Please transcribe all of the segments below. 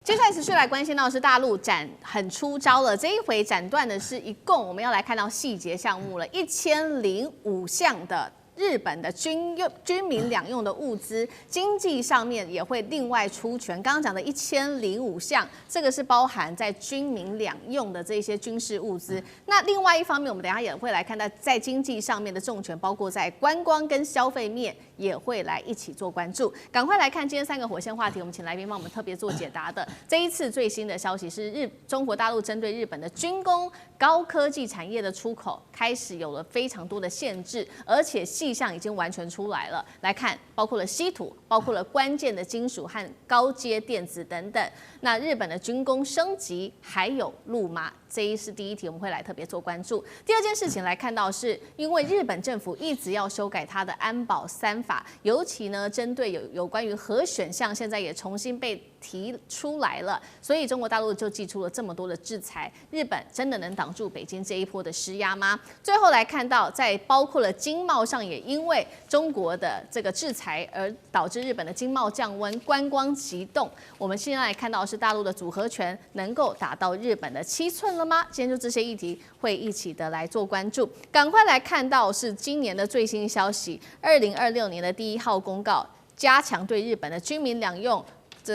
接下来持续来关心到的是大陆很出招了，这一回斩断的是一共我们要来看到细节项目了，1005项的。日本的军民两用的物资，经济上面也会另外出拳。刚刚讲的1005项，这个是包含在军民两用的这些军事物资。那另外一方面，我们等一下也会来看到在经济上面的重拳，包括在观光跟消费面也会来一起做关注。赶快来看今天3个火线话题，我们请来宾帮我们特别做解答的。这一次最新的消息是中国大陆针对日本的军工、高科技产业的出口开始有了非常多的限制，而且细项已经完全出来了。来看，包括了稀土，包括了关键的金属和高阶电子等等。那日本的军工升级还有路吗？这是第一题，我们会来特别做关注。第二件事情来看到是，因为日本政府一直要修改它的安保3法，尤其呢针对有关于核选项，现在也重新被提出来了，所以中国大陆就祭出了这么多的制裁。日本真的能挡住北京这一波的施压吗？最后来看到，在包括了经贸上，也因为中国的这个制裁而导致日本的经贸降温，观光急动。我们现在来看到的是大陆的组合拳能够打到日本的7寸了吗？今天就这些议题会一起的来做关注。赶快来看到是今年的最新消息，2026年的第1号公告，加强对日本的军民两用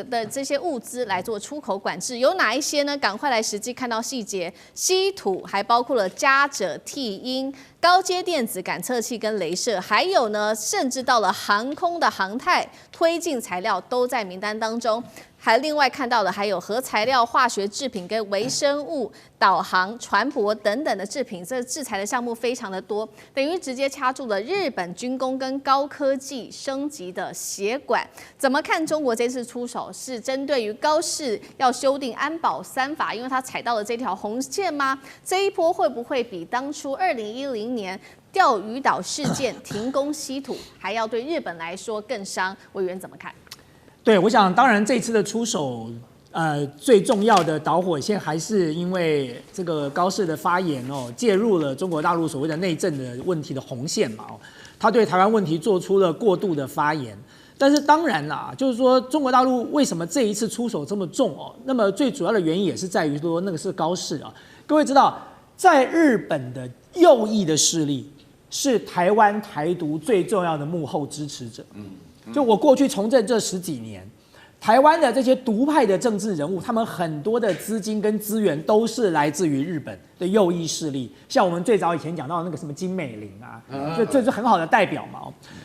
的这些物资来做出口管制，有哪一些呢？赶快来实际看到细节。稀土还包括了加锗锑铟、高阶电子感测器跟雷射，还有呢，甚至到了航空的航太推进材料都在名单当中。还另外看到的还有核材料、化学制品跟微生物、导航、船舶等等的制品，这制裁的项目非常的多，等于直接掐住了日本军工跟高科技升级的血管。怎么看中国这次出手是针对于高市要修订安保3法，因为它踩到了这条红线吗？这一波会不会比当初2010年钓鱼岛事件停工稀土还要对日本来说更伤？委员怎么看？对，我想当然这次的出手，最重要的导火线还是因为这个高市的发言介入了中国大陆所谓的内政的问题的红线嘛他对台湾问题做出了过度的发言。但是当然啦，就是说中国大陆为什么这一次出手这么重那么最主要的原因也是在于说那个是高市各位知道，在日本的右翼的势力是台湾台独最重要的幕后支持者。就我过去从政这10几年，台湾的这些独派的政治人物，他们很多的资金跟资源都是来自于日本的右翼势力，像我们最早以前讲到的那个什么金美玲这是很好的代表嘛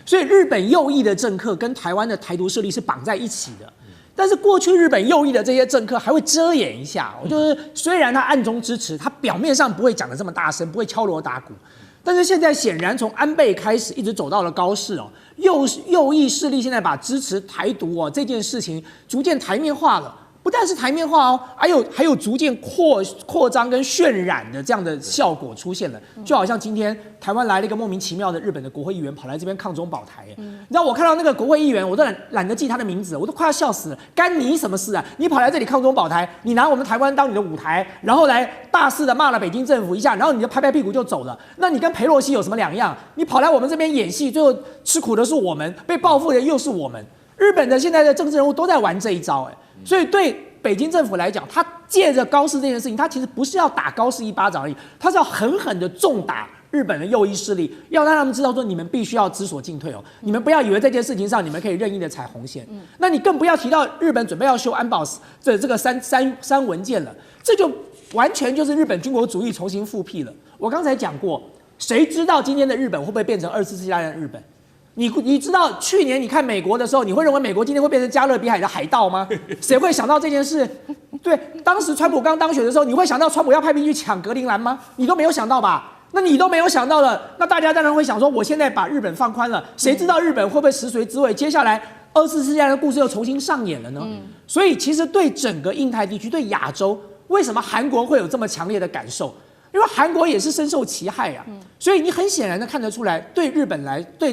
所以日本右翼的政客跟台湾的台独势力是绑在一起的。但是过去日本右翼的这些政客还会遮掩一下就是虽然他暗中支持，他表面上不会讲得这么大声，不会敲锣打鼓。但是现在显然从安倍开始一直走到了高市右翼势力现在把支持台独这件事情逐渐台面化了，不但是台面化还有逐渐扩张跟渲染的这样的效果出现了。就好像今天台湾来了一个莫名其妙的日本的国会议员跑来这边抗中保台你知道我看到那个国会议员，我都懒得记他的名字，我都快要笑死了。干你什么事啊？你跑来这里抗中保台，你拿我们台湾当你的舞台，然后来大肆的骂了北京政府一下，然后你就拍拍屁股就走了。那你跟裴洛西有什么两样？你跑来我们这边演戏，最后吃苦的是我们，被报复的又是我们。日本的现在的政治人物都在玩这一招所以对北京政府来讲，他借着高市这件事情，他其实不是要打高市一巴掌而已，他是要狠狠的重打日本的右翼势力，要让他们知道说你们必须要知所进退你们不要以为这件事情上你们可以任意的踩红线那你更不要提到日本准备要修安保这个三文件了，这就完全就是日本军国主义重新复辟了。我刚才讲过，谁知道今天的日本会不会变成24世纪大战的日本？你知道去年你看美国的时候，你会认为美国今天会变成加勒比海的海盗吗？谁会想到这件事？对，当时川普刚当选的时候，你会想到川普要派兵去抢格陵兰吗？你都没有想到吧？那你都没有想到了，那大家当然会想说，我现在把日本放宽了，谁知道日本会不会食髓知味？接下来24世纪大战的故事又重新上演了呢？所以其实对整个印太地区，对亚洲，为什么韩国会有这么强烈的感受？因为韩国也是深受其害所以你很显然的看得出来，对日本对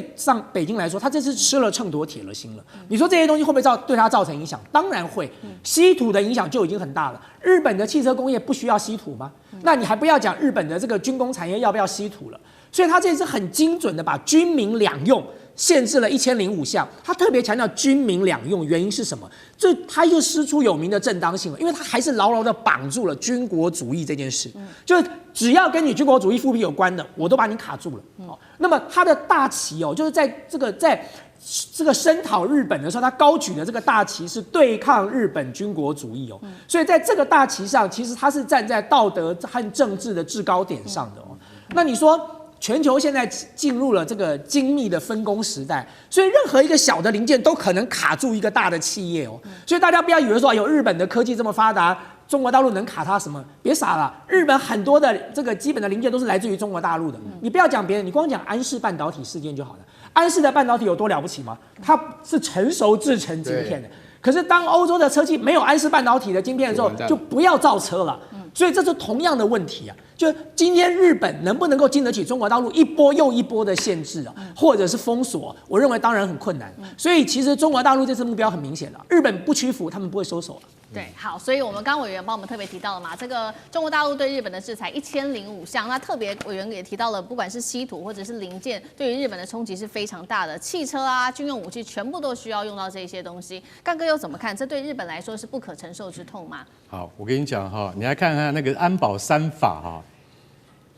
北京来说，他这次吃了秤砣铁了心了。你说这些东西会不会对他造成影响？当然会，稀土的影响就已经很大了。日本的汽车工业不需要稀土吗？那你还不要讲日本的这个军工产业要不要稀土了。所以他这次很精准的把军民两用限制了1005项，他特别强调军民两用，原因是什么？这他又师出有名的正当性了，因为他还是牢牢的绑住了军国主义这件事，就是只要跟你军国主义复辟有关的，我都把你卡住了。那么他的大旗就是在这个声讨日本的时候，他高举的这个大旗是对抗日本军国主义所以在这个大旗上，其实他是站在道德和政治的制高点上的那你说？全球现在进入了这个精密的分工时代，所以任何一个小的零件都可能卡住一个大的企业所以大家不要以为说有日本的科技这么发达，中国大陆能卡它什么？别傻了，日本很多的这个基本的零件都是来自于中国大陆的。你不要讲别人，你光讲安氏半导体事件就好了。安氏的半导体有多了不起吗？它是成熟制成晶片的。可是当欧洲的车企没有安氏半导体的晶片的时候，就不要造车了。所以这是同样的问题就今天日本能不能够经得起中国大陆一波又一波的限制或者是封锁？我认为当然很困难。所以其实中国大陆这次目标很明显了，日本不屈服，他们不会收手了。对，好，所以我们刚委员帮我们特别提到了嘛，这个中国大陆对日本的制裁1005项，那特别委员也提到了，不管是稀土或者是零件，对于日本的冲击是非常大的，汽车啊、军用武器全部都需要用到这些东西。干哥又怎么看？这对日本来说是不可承受之痛吗？好，我跟你讲你来看看那个安保三法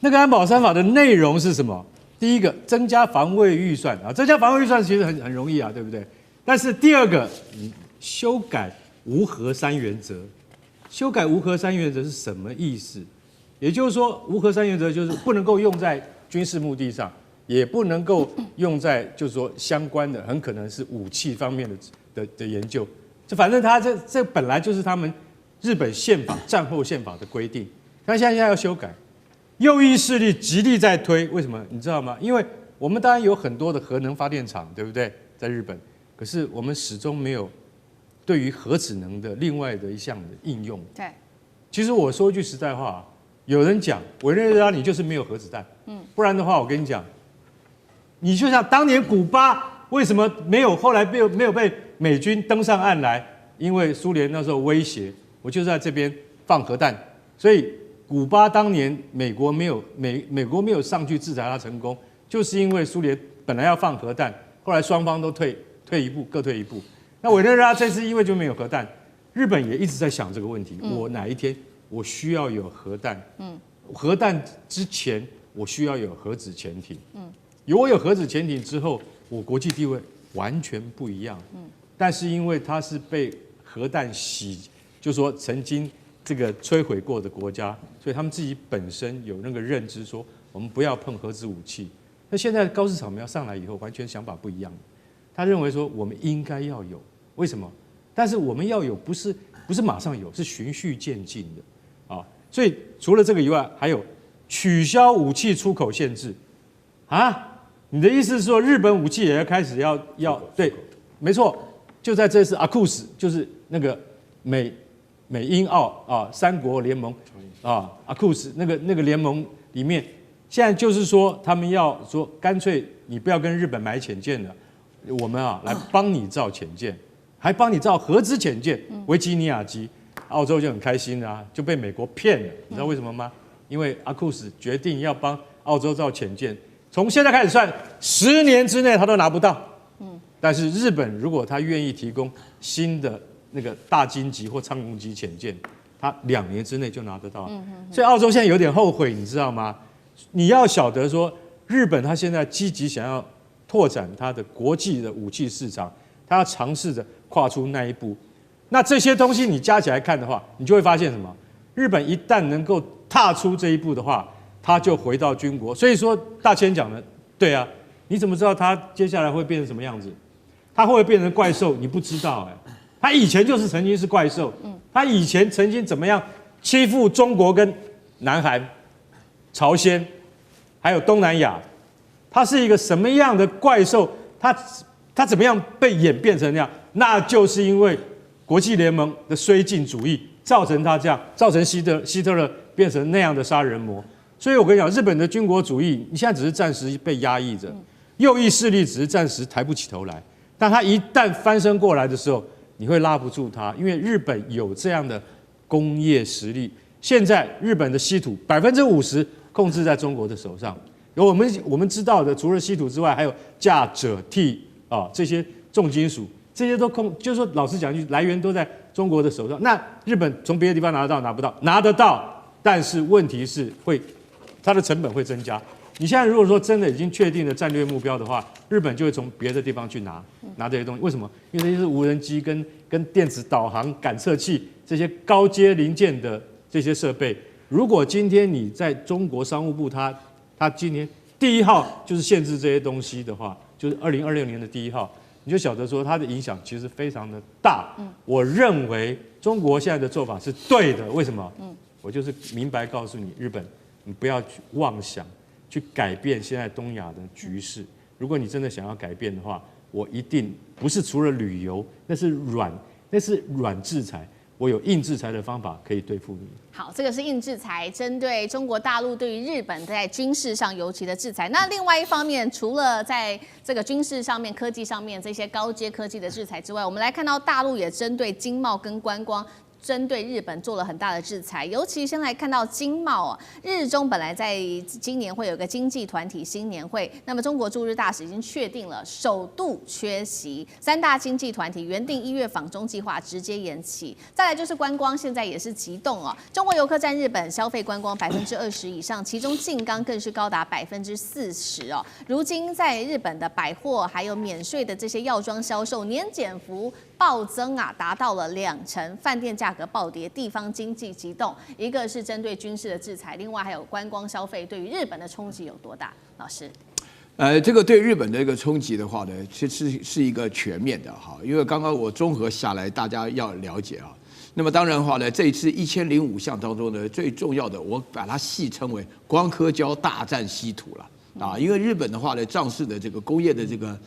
那个安保三法的内容是什么？第一个，增加防卫预算增加防卫预算其实很容易对不对？但是第二个，修改无核三原则，修改无核三原则是什么意思？也就是说，无核三原则就是不能够用在军事目的上，也不能够用在就是说相关的很可能是武器方面的研究。就反正他这本来就是他们日本宪法战后宪法的规定，但现在要修改，右翼势力极力在推，为什么？你知道吗？因为我们当然有很多的核能发电厂，对不对？在日本，可是我们始终没有对于核子能的另外的一项的应用。对，其实我说一句实在话，有人讲委内瑞拉你就是没有核子弹，不然的话我跟你讲，你就像当年古巴为什么后来没有被美军登上岸来？因为苏联那时候威胁，我就在这边放核弹，所以古巴当年美国没有上去制裁它成功，就是因为苏联本来要放核弹，后来双方都退一步，各退一步。那委内瑞拉这次因为就没有核弹，日本也一直在想这个问题：我哪一天我需要有核弹？核弹之前我需要有核子潜艇。我有核子潜艇之后，我国际地位完全不一样。但是因为它是被核弹就说曾经这个摧毁过的国家，所以他们自己本身有那个认知，说我们不要碰核子武器。那现在高市场苗上来以后，完全想法不一样。他认为说我们应该要有，为什么？但是我们要有不是马上有，是循序渐进的所以除了这个以外，还有取消武器出口限制你的意思是说日本武器也要开始要对，没错，就在这次AUKUS，就是那个美英澳三国联盟AUKUS 那个联盟里面，现在就是说他们要说干脆你不要跟日本买潜舰了。我们来帮你造潜舰，还帮你造核子潜舰维吉尼亚级，澳洲就很开心就被美国骗了。你知道为什么吗？因为AUKUS决定要帮澳洲造潜舰，从现在开始算10年之内他都拿不到。但是日本如果他愿意提供新的那个大鲸级或苍龙级潜舰，他2年之内就拿得到。所以澳洲现在有点后悔，你知道吗？你要晓得说，日本他现在积极想要拓展它的国际的武器市场，它要尝试着跨出那一步。那这些东西你加起来看的话，你就会发现什么？日本一旦能够踏出这一步的话，它就回到军国。所以说大千讲的对啊，你怎么知道它接下来会变成什么样子？它会不会变成怪兽？你不知道它以前就是曾经是怪兽，它以前曾经怎么样欺负中国跟南韩、朝鲜，还有东南亚。它是一个什么样的怪兽？它怎么样被演变成那样？那就是因为国际联盟的绥靖主义造成它这样，造成希特勒变成那样的杀人魔。所以我跟你讲，日本的军国主义，你现在只是暂时被压抑着，右翼势力只是暂时抬不起头来。但它一旦翻身过来的时候，你会拉不住它，因为日本有这样的工业实力。现在日本的稀土50%控制在中国的手上。有我们知道的，除了稀土之外，还有钾、锗、锑啊这些重金属，这些都就是说老实讲一句，来源都在中国的手上。那日本从别的地方拿得到拿不到？拿得到，但是问题是它的成本会增加。你现在如果说真的已经确定了战略目标的话，日本就会从别的地方去拿这些东西。为什么？因为这些是无人机跟电子导航感测器这些高阶零件的这些设备。如果今天你在中国商务部它今天第1号就是限制这些东西的话，就是2026年的第1号，你就晓得说它的影响其实非常的大。我认为中国现在的做法是对的。为什么？我就是明白告诉你，日本，你不要去妄想去改变现在东亚的局势。如果你真的想要改变的话，我一定不是除了旅游，那是软制裁。我有硬制裁的方法可以对付你。好，这个是硬制裁，针对中国大陆对于日本在军事上尤其的制裁。那另外一方面，除了在这个军事上面、科技上面这些高阶科技的制裁之外，我们来看到大陆也针对经贸跟观光，针对日本做了很大的制裁。尤其先来看到经贸啊，日中本来在今年会有个经济团体新年会，那么中国驻日大使已经确定了首度缺席，3大经济团体原定1月访中计划直接延期。再来就是观光，现在也是急动哦，中国游客占日本消费观光20%以上，其中静冈更是高达40%哦。如今在日本的百货还有免税的这些药妆销售年减幅暴增啊，达到了2成，饭店价格暴跌，地方经济急动。一个是针对军事的制裁，另外还有观光消费对于日本的冲击有多大？老师，这个对日本的一个冲击的话呢，其实是一个全面的哈，因为刚刚我综合下来，大家要了解啊。那么当然的话呢，这一次1005项当中呢，最重要的，我把它戏称为光刻胶大战稀土了啊，因为日本的话呢，仗势的这个工业的这个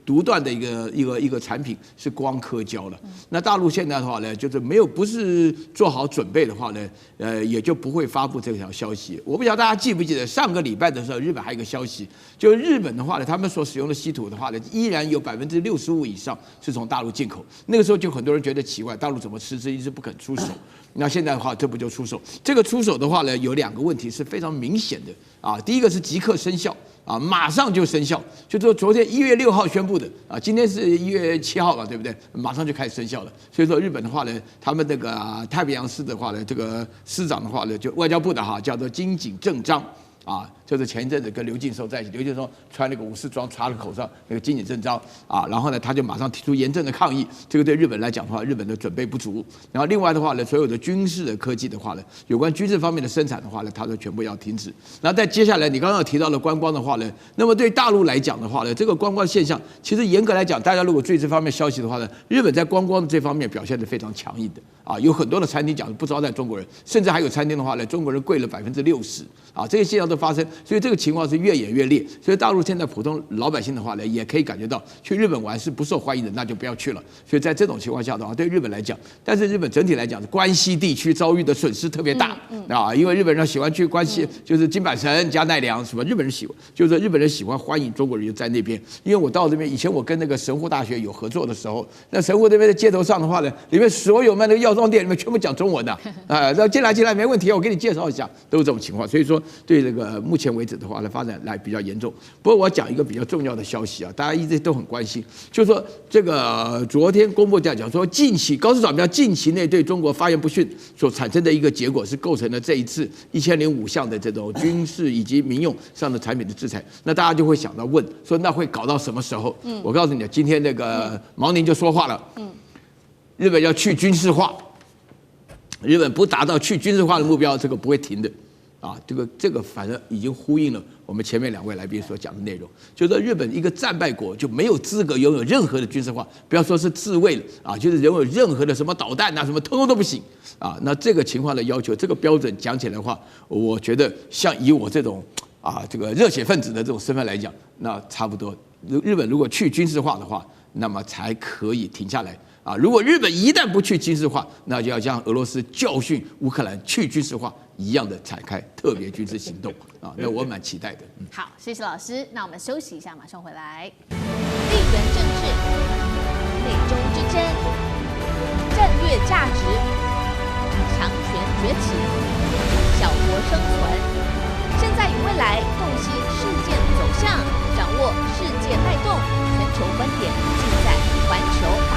独断的一个产品是光刻胶了。那大陆现在的话呢，就是不是做好准备的话呢，也就不会发布这条消息。我不晓得大家记不记得上个礼拜的时候，日本还有一个消息，就是日本的话呢，他们所使用的稀土的话呢，依然有65%以上是从大陆进口。那个时候就很多人觉得奇怪，大陆怎么迟迟一直不肯出手？那现在的话，这不就出手？这个出手的话呢，有2个问题是非常明显的啊。第一个是即刻生效。啊，马上就生效，就说昨天1月6号宣布的啊，今天是1月7号嘛，对不对？马上就开始生效了。所以说日本的话呢，他们那个太平洋司的话呢，这个司长的话呢，就外交部的哈，叫做金井正章啊，就是前一阵子跟刘敬收在一起，刘敬收穿那个武士装，插了口罩，那个金井正章啊，然后呢，他就马上提出严正的抗议。这个对日本来讲的话，日本的准备不足。然后另外的话呢，所有的军事的科技的话呢，有关军事方面的生产的话呢，它都全部要停止。然后再接下来，你刚刚提到了观光的话呢，那么对大陆来讲的话呢，这个观光现象，其实严格来讲，大家如果注意这方面消息的话呢，日本在观光的这方面表现得非常强硬的啊，有很多的餐厅讲不招待中国人，甚至还有餐厅的话呢，中国人贵了60%啊，这些现象都发生。所以这个情况是越演越烈，所以大陆现在普通老百姓的话呢，也可以感觉到去日本玩是不受欢迎的，那就不要去了。所以在这种情况下的话，对日本来讲，但是日本整体来讲，关西地区遭遇的损失特别大啊，因为日本人喜欢去关西，就是金板神、加奈良什么，日本人就是日本人喜欢欢迎中国人就在那边。因为我到这边以前我跟那个神户大学有合作的时候，那神户这边的街头上的话呢，里面所有卖那个药妆店里面全部讲中文的啊，然后进来没问题，我给你介绍一下，都是这种情况。所以说对这个目前为止的话呢，发展来比较严重。不过我讲一个比较重要的消息啊，大家一直都很关心，就是说这个昨天公布讲说，高市早苗近期内对中国发言不逊所产生的一个结果，是构成了这一次1005项的这种军事以及民用上的产品的制裁。那大家就会想到问说，那会搞到什么时候？我告诉你，今天那个毛宁就说话了，日本要去军事化，日本不达到去军事化的目标，这个不会停的。啊，这个反正已经呼应了我们前面2位来宾所讲的内容，就是说日本一个战败国就没有资格拥有任何的军事化，不要说是自卫了啊，就是拥有任何的什么导弹啊什么，通通都不行啊。那这个情况的要求，这个标准讲起来的话，我觉得像以我这种这个热血分子的这种身份来讲，那差不多。日本如果去军事化的话，那么才可以停下来。啊，如果日本一旦不去军事化，那就要像俄罗斯教训乌克兰去军事化一样的展开特别军事行动啊，那我蛮期待的。好，谢谢老师。那我们休息一下，马上回来。地缘政治、美中之争、战略价值、强权崛起、小国生存，现在与未来，洞悉事件走向，掌握世界脉动，全球观点尽在环球。